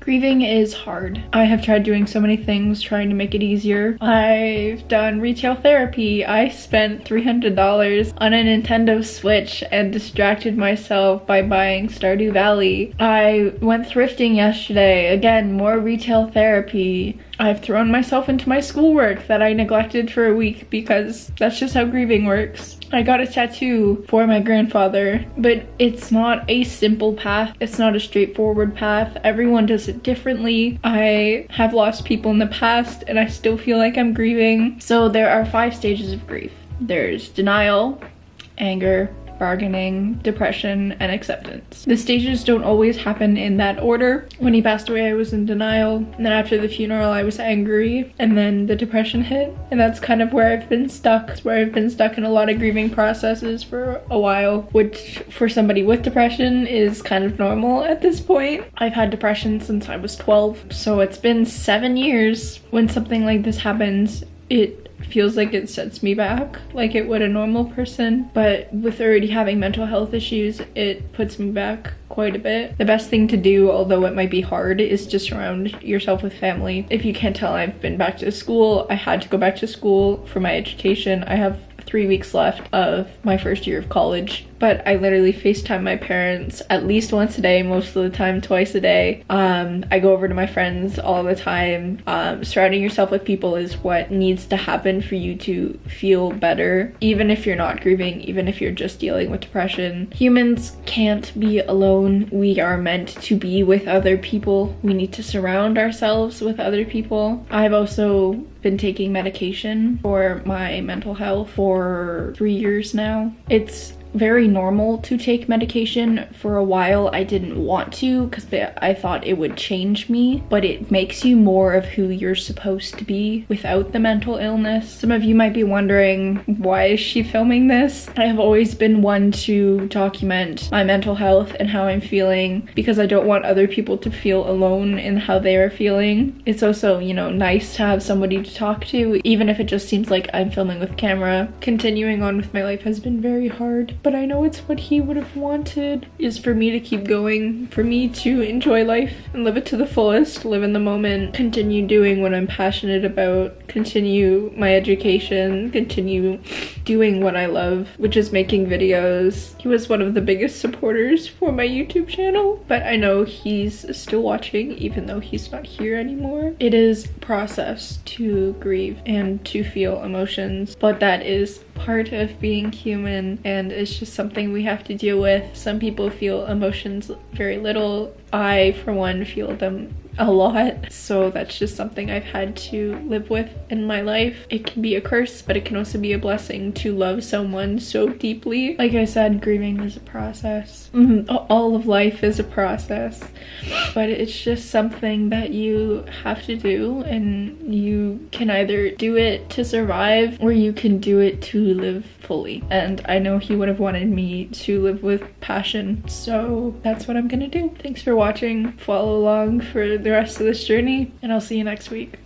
Grieving is hard. I have tried doing so many things trying to make it easier. I've done retail therapy. I spent $300 on a Nintendo Switch and distracted myself by buying Stardew Valley. I went thrifting yesterday. Again, more retail therapy. I've thrown myself into my schoolwork that I neglected for a week because that's just how grieving works. I got a tattoo for my grandfather, but it's not a simple path. It's not a straightforward path. Everyone does it differently. I have lost people in the past and I still feel like I'm grieving. So there are 5 stages of grief. There's denial, anger, bargaining, depression, and acceptance. The stages don't always happen in that order. When he passed away, I was in denial, and then after the funeral, I was angry, and then the depression hit, and that's kind of where I've been stuck. It's where I've been stuck in a lot of grieving processes for a while, which for somebody with depression is kind of normal at this point. I've had depression since I was 12, so it's been 7 years. When something like this happens, it feels like it sets me back like it would a normal person, but with already having mental health issues, it puts me back quite a bit. The best thing to do, although it might be hard, is to surround yourself with family. If you can't tell, I've been back to school. I had to go back to school for my education. I have 3 weeks left of my first year of college, but I literally FaceTime my parents at least once a day, most of the time twice a day. I go over to my friends all the time. Surrounding yourself with people is what needs to happen for you to feel better, even if you're not grieving, even if you're just dealing with depression. Humans can't be alone. We are meant to be with other people. We need to surround ourselves with other people. I've also been taking medication for my mental health for 3 years now. It's very normal to take medication. For a while I didn't want to because I thought it would change me, but it makes you more of who you're supposed to be without the mental illness. Some of you might be wondering, why is she filming this? I have always been one to document my mental health and how I'm feeling because I don't want other people to feel alone in how they are feeling. It's also, you know, nice to have somebody to talk to, even if it just seems like I'm filming with camera. Continuing on with my life has been very hard, but I know it's what he would have wanted, is for me to keep going, for me to enjoy life and live it to the fullest, live in the moment, continue doing what I'm passionate about, continue my education, continue doing what I love, which is making videos. He was one of the biggest supporters for my YouTube channel, but I know he's still watching even though he's not here anymore. It is a process to grieve and to feel emotions, but that is part of being human and it's just something we have to deal with. Some people feel emotions very little. I, for one, feel them a lot, so that's just something I've had to live with in my life. It can be a curse, but it can also be a blessing to love someone so deeply. Like I said, grieving is a process. All of life is a process, but it's just something that you have to do, and you can either do it to survive or you can do it to live fully. And I know he would have wanted me to live with passion, so that's what I'm gonna do. Thanks for watching. Follow along for the rest of this journey, and I'll see you next week.